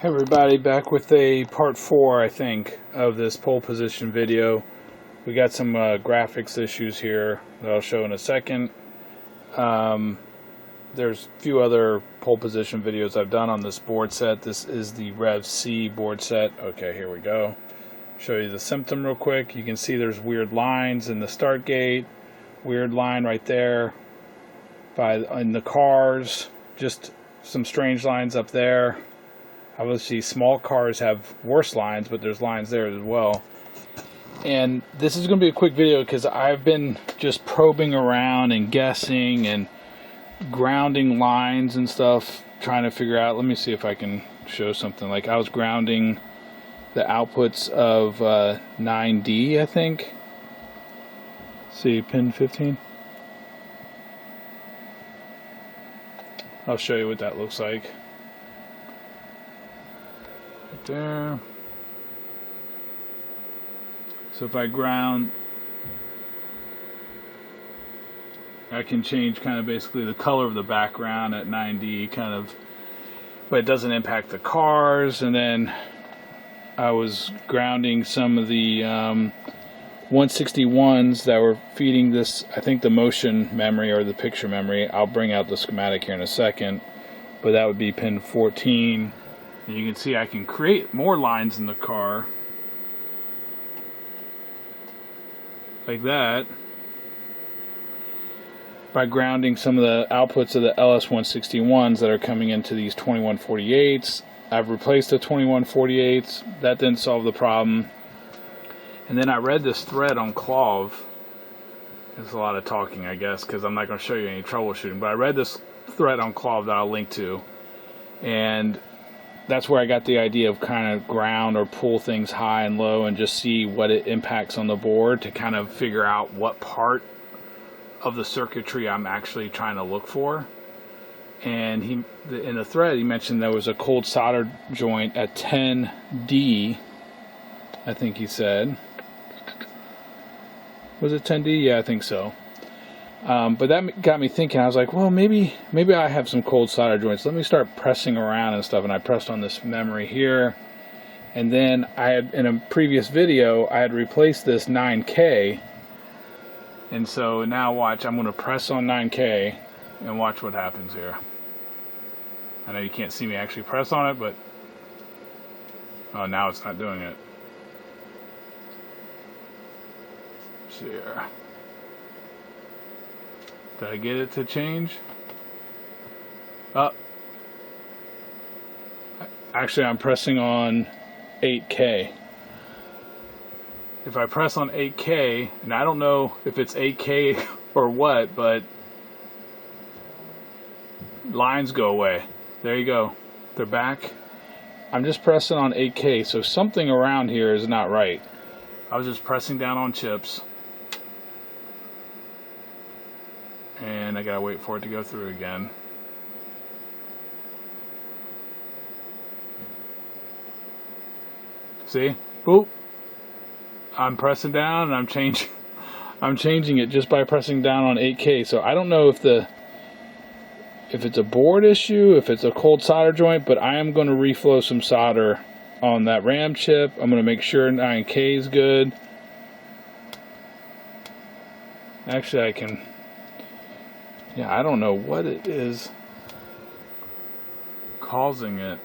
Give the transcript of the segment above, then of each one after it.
Hey everybody, back with a part 4, I think, of this pole position video. We got some graphics issues here that I'll show in a second. There's a few other pole position videos I've done on this board set. This is the RevC board set. Okay, here we go. Show you the Symptom real quick. You can see there's weird lines in the start gate. Weird line right there in the cars. Just some strange lines up there. Obviously, small cars have worse lines, but there's lines there as well. And this is going to be a quick video because I've been just probing around and guessing and grounding lines and stuff, trying to figure out. Let me see if I can show something. Like I was grounding the outputs of 9D, I think. See, pin 15. I'll show you what that looks like. There. So if I ground, I can change kind of basically the color of the background at 9D kind of, but it doesn't impact the cars. And then I was grounding some of the 161s that were feeding this, I think the motion memory or the picture memory. I'll bring out the schematic here in a second, but that would be pin 14. And you can see I can create more lines in the car like that by grounding some of the outputs of the LS161s that are coming into these 2148s. I've replaced the 2148s. That didn't solve the problem. And then I read this thread on Clove. There's a lot of talking, I guess, because I'm not going to show you any troubleshooting, but I read this thread on Clove that I'll link to, and that's where I got the idea of kind of ground or pull things high and low and just see what it impacts on the board to kind of figure out what part of the circuitry I'm actually trying to look for. And in the thread, he mentioned there was a cold solder joint at 10D, I think he said. Was it 10D? Yeah, I think so. But that got me thinking. I was like, well, maybe I have some cold solder joints. Let me start pressing around and stuff. And I pressed on this memory here. And then I had, in a previous video, I had replaced this 9K. And so now watch, I'm going to press on 9K and watch what happens here. I know you can't see me actually press on it, but oh, now it's not doing it. Let's see here. Did I get it to change? Actually, I'm pressing on 8K. If I press on 8K, and I don't know if it's 8K or what, but lines go away. There you go. They're back. I'm just pressing on 8K, so something around here is not right. I was just pressing down on chips. And I gotta wait for it to go through again. See? Boop. I'm pressing down and I'm changing it just by pressing down on 8K. So I don't know if it's a board issue, if it's a cold solder joint, but I am going to reflow some solder on that RAM chip. I'm going to make sure 9K is good. Actually, I can. Yeah, I don't know what it is causing it.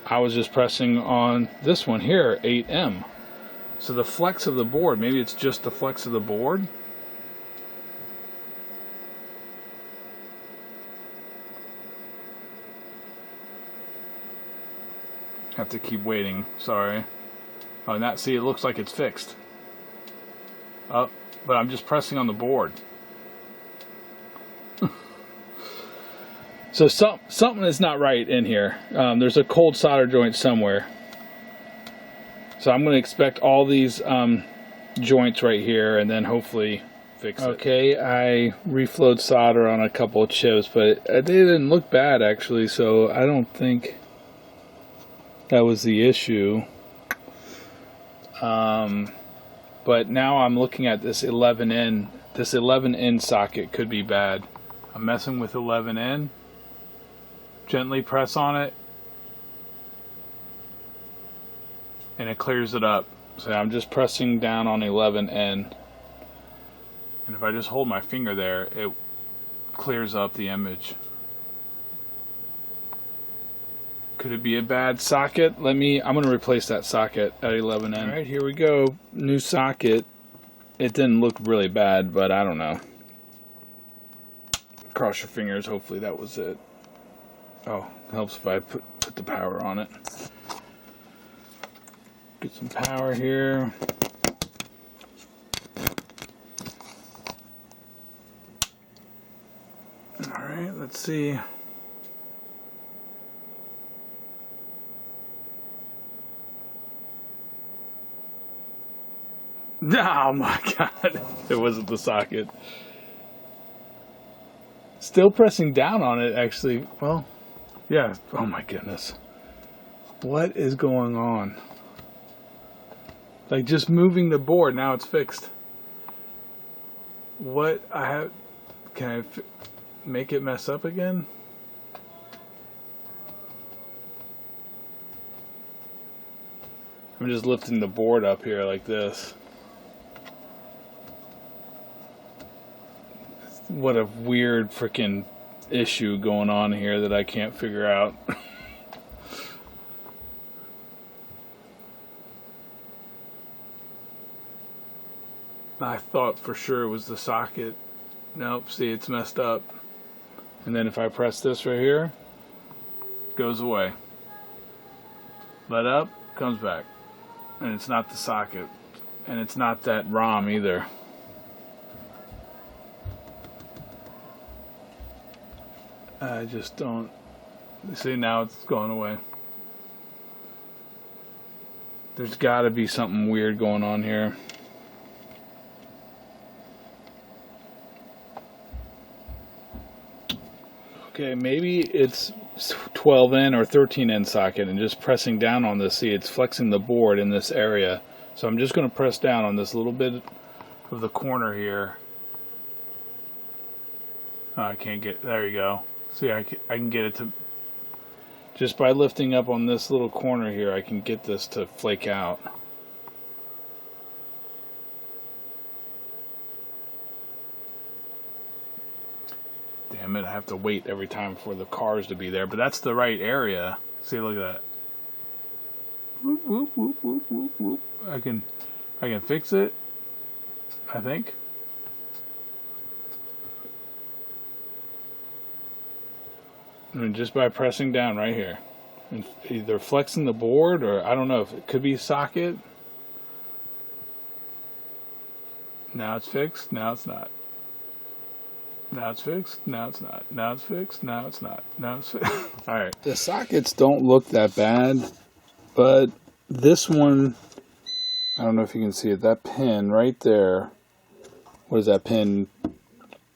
I was just pressing on this one here, 8M. So the flex of the board, maybe it's just the flex of the board. Have to keep waiting, sorry. Oh, and see, it looks like it's fixed. Oh. But I'm just pressing on the board. So something is not right in here. There's a cold solder joint somewhere. So I'm going to expect all these joints right here and then hopefully fix it. Okay, I reflowed solder on a couple of chips, but they didn't look bad actually, so I don't think that was the issue. But now I'm looking at this 11N. This 11N socket could be bad. I'm messing with 11N. Gently press on it, and it clears it up. So I'm just pressing down on 11N, and if I just hold my finger there, it clears up the image. Could it be a bad socket? I'm going to replace that socket at 11N. All right, here we go. New socket. It didn't look really bad, but I don't know. Cross your fingers. Hopefully that was it. Oh, it helps if I put the power on it. Get some power here. All right, let's see. Oh my god, it wasn't the socket. Still pressing down on it, actually. Well, yeah, oh my goodness. What is going on? Like, just moving the board, now it's fixed. What, can I make it mess up again? I'm just lifting the board up here like this. What a weird freaking issue going on here that I can't figure out. I thought for sure it was the socket. Nope, see, it's messed up. And then if I press this right here, it goes away. Let up, comes back. And it's not the socket. And it's not that ROM either. I just don't see, now it's going away. There's got to be something weird going on here. Okay, maybe it's 12N or 13N socket, and just pressing down on this, see, it's flexing the board in this area. So I'm just going to press down on this little bit of the corner here. Oh, I can't get, there you go. See, I can get it to, just by lifting up on this little corner here, I can get this to flake out. Damn it, I have to wait every time for the cars to be there, but that's the right area. See, look at that. Whoop, whoop, whoop, whoop, whoop, whoop. I can fix it, I think. I mean, just by pressing down right here. And either flexing the board, or I don't know if it could be a socket. Now it's fixed, now it's not. Now it's fixed, now it's not. Now it's fixed, now it's not. Now it's fixed. Alright. The sockets don't look that bad, but this one, I don't know if you can see it, that pin right there, what is that pin? I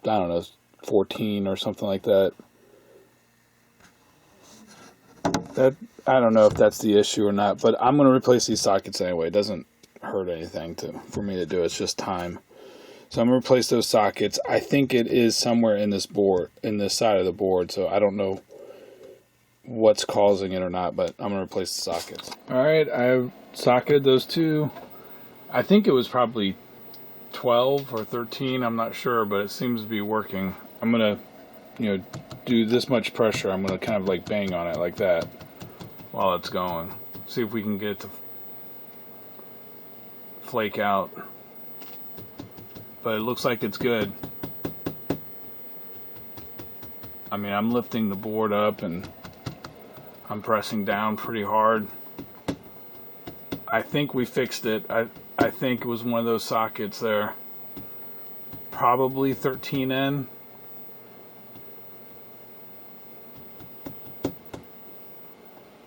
don't know, 14 or something like that. That, I don't know if that's the issue or not, but I'm going to replace these sockets anyway. It doesn't hurt anything for me to do. It's just time. So I'm going to replace those sockets. I think it is somewhere in this board, in this side of the board, so I don't know what's causing it or not, but I'm going to replace the sockets. Alright, I've socketed those two. I think it was probably 12 or 13, I'm not sure, but it seems to be working. I'm going to, do this much pressure. I'm going to kind of like bang on it like that while it's going. See if we can get it to flake out. But it looks like it's good. I mean, I'm lifting the board up and I'm pressing down pretty hard. I think we fixed it. I think it was one of those sockets there. Probably 13N.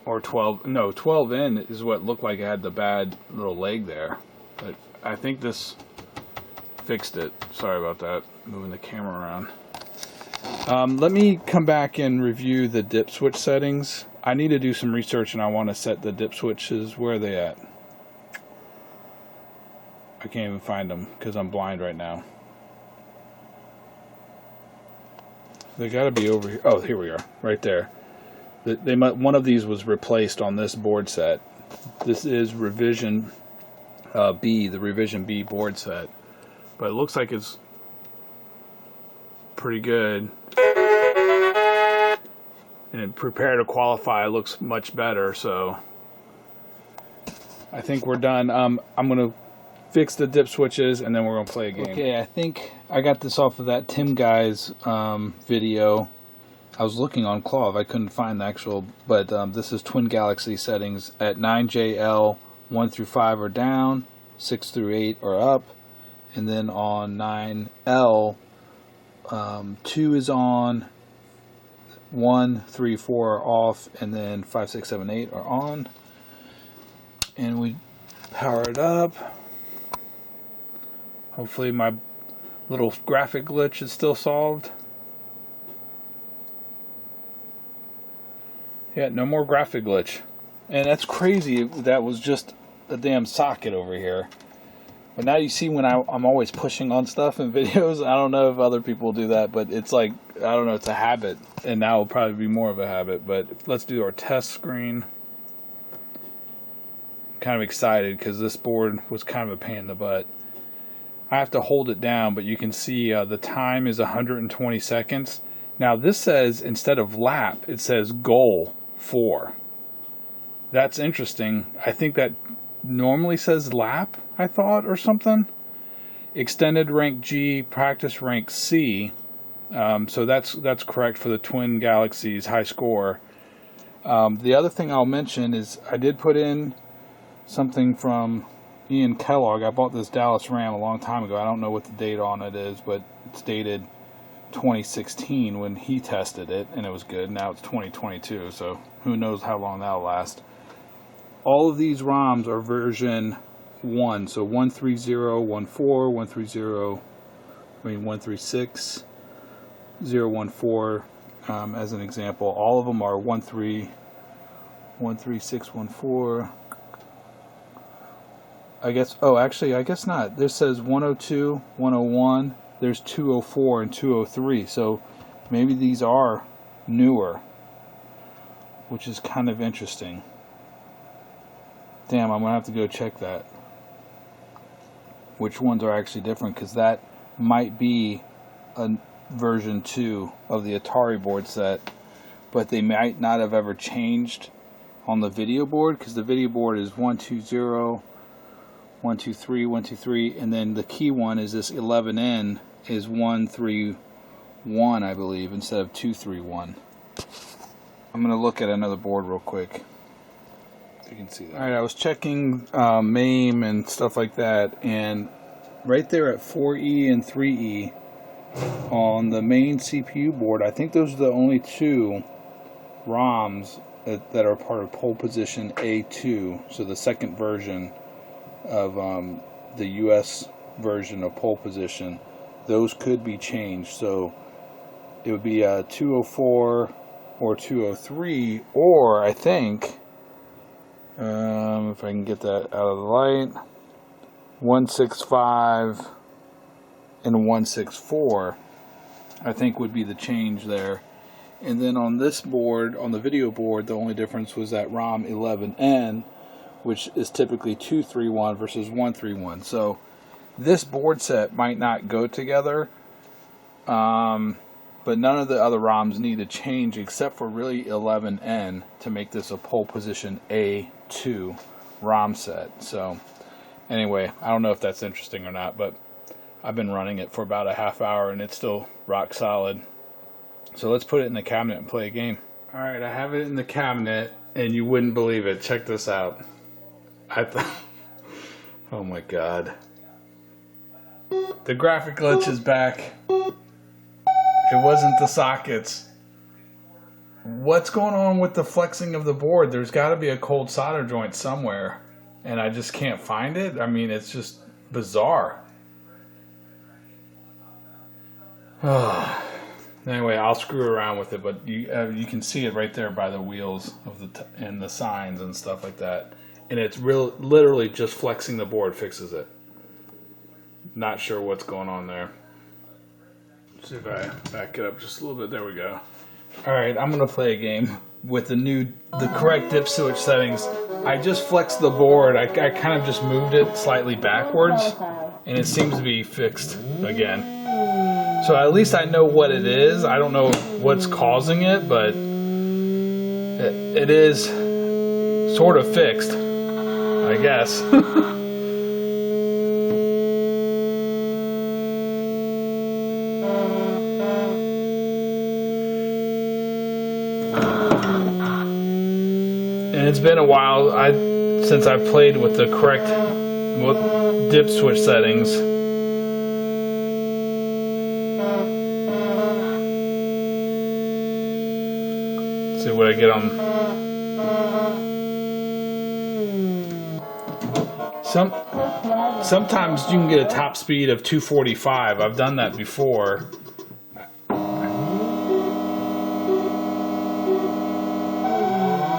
Or 12, no, 12N is what looked like it had the bad little leg there. But I think this fixed it. Sorry about that, moving the camera around. Let me come back and review the dip switch settings. I need to do some research and I want to set the dip switches. Where are they at? I can't even find them because I'm blind right now. They gotta be over here. Oh, here we are, right there. one of these was replaced on this board set. This is revision B, the revision B board set, but it looks like it's pretty good. And prepare to qualify looks much better, so I think we're done. I'm gonna fix the dip switches and then we're gonna play a game. Okay, I think I got this off of that Tim Guy's video. I was looking on Clove, I couldn't find the actual, but this is Twin Galaxy settings. At 9JL, 1 through 5 are down, 6 through 8 are up, and then on 9L, 2 is on, 1, 3, 4 are off, and then 5, 6, 7, 8 are on. And we power it up. Hopefully my little graphic glitch is still solved. Yeah, no more graphic glitch. And that's crazy, that was just a damn socket over here. But now you see when I'm always pushing on stuff in videos. I don't know if other people do that, but it's like, I don't know, it's a habit. And now it'll probably be more of a habit. But let's do our test screen. I'm kind of excited because this board was kind of a pain in the butt. I have to hold it down, but you can see the time is 120 seconds. Now this says, instead of lap, it says goal 4. That's interesting. I think that normally says lap, I thought, or something. Extended rank G, practice rank C. So that's correct for the Twin Galaxies high score. The other thing I'll mention is I did put in something from Ian Kellogg. I bought this Dallas RAM a long time ago. I don't know what the date on it is, but it's dated 2016 when he tested it, and it was good. Now it's 2022, so who knows how long that'll last. All of these ROMs are version 1, so 130, 14, 136, 014, as an example. All of them are 13614. I guess, oh, actually, I guess not. This says 102, 101, there's 204 and 203, so maybe these are newer, which is kind of interesting. Damn, I'm gonna have to go check that. Which ones are actually different, because that might be a version 2 of the Atari board set, but they might not have ever changed on the video board, because the video board is 120, 123, 123, and then the key one is this 11N is 131, I believe, instead of 231. I'm gonna look at another board real quick. You can see that. Alright, I was checking MAME and stuff like that, and right there at 4E and 3E on the main CPU board, I think those are the only 2 ROMs that are part of pole position A2, so the second version of the US version of pole position. Those could be changed, so it would be 204 or 203, or I think, if I can get that out of the light, 165 and 164, I think would be the change there. And then on this board, on the video board, the only difference was that ROM 11N, which is typically 231 versus 131. So this board set might not go together, but none of the other ROMs need to change except for really 11N to make this a pole position A2 ROM set. So anyway, I don't know if that's interesting or not, but I've been running it for about a half hour and it's still rock solid. So let's put it in the cabinet and play a game. Alright, I have it in the cabinet and you wouldn't believe it. Check this out. Oh my god. The graphic glitch is back. It wasn't the sockets. What's going on with the flexing of the board? There's got to be a cold solder joint somewhere, and I just can't find it. I mean, it's just bizarre. Anyway, I'll screw around with it, but you can see it right there by the wheels of and the signs and stuff like that. And it's literally just flexing the board fixes it. Not sure what's going on there. Let's see if I back it up just a little bit. There we go. Alright, I'm going to play a game. with the correct dip switch settings. I just flexed the board. I kind of just moved it slightly backwards, and it seems to be fixed again. So at least I know what it is. I don't know what's causing it, but it is sort of fixed, I guess. And it's been a while since I've played with the correct dip switch settings. Let's see what I get on. Sometimes you can get a top speed of 245. I've done that before.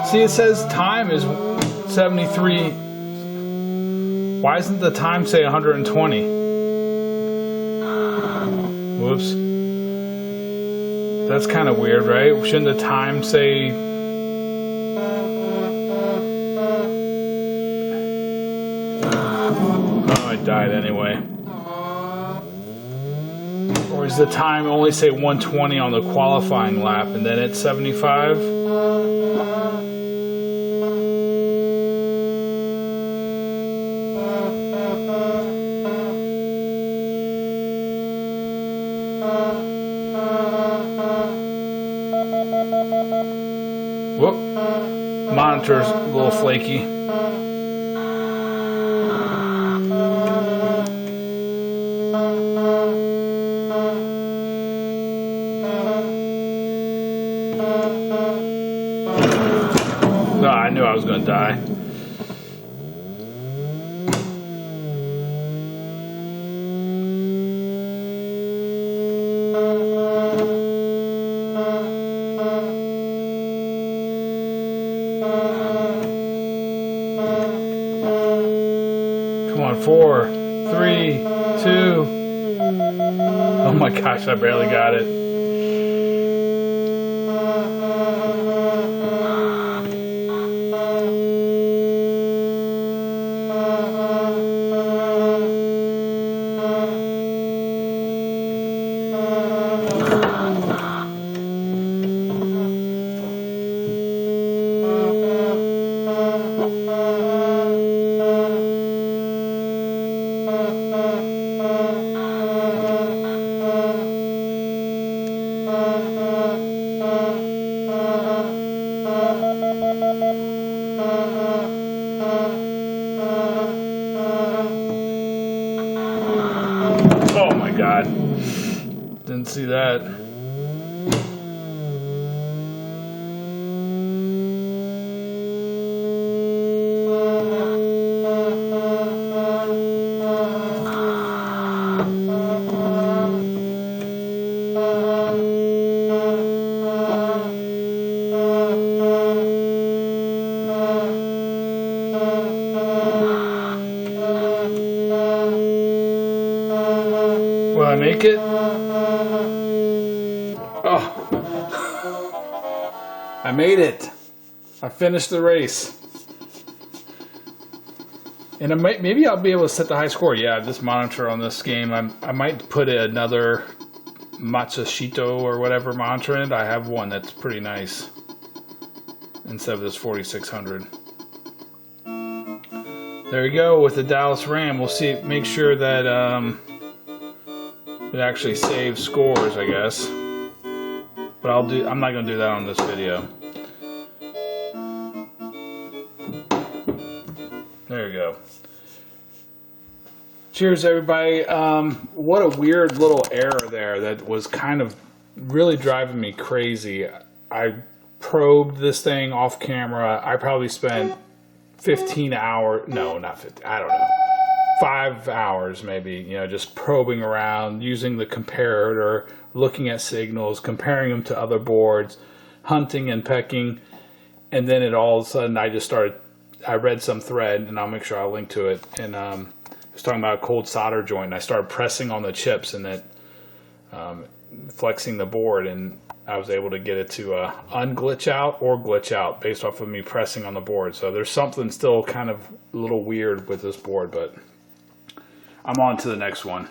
See, it says time is 73. Why doesn't the time say 120? Whoops. That's kind of weird, right? Shouldn't the time say... Oh, I died anyway. Or does the time only say 120 on the qualifying lap and then it's 75? Whoop. Monitor's a little flaky. No, I knew I was going to die. Come on, 4, 3, 2. Oh my gosh, I barely got it. Oh my god. Didn't see that. Will I make it? Oh. I made it. I finished the race. And maybe I'll be able to set the high score. Yeah, this monitor on this game, I might put another Matsushito or whatever monitor in it. I have one that's pretty nice instead of this 4600. There you go with the Dallas RAM. We'll see. Make sure that it actually saves scores, I guess. But I'm not going to do that on this video. There you go. Cheers, everybody. What a weird little error there that was kind of really driving me crazy. I probed this thing off camera. I probably spent 15 hours, no, not 50, I don't know, 5 hours maybe, you know, just probing around, using the comparator, looking at signals, comparing them to other boards, hunting and pecking, and then it all of a sudden I read some thread, and I'll make sure I'll link to it, and it was talking about a cold solder joint, and I started pressing on the chips and it flexing the board, and I was able to get it to unglitch out or glitch out based off of me pressing on the board. So there's something still kind of a little weird with this board, but I'm on to the next one.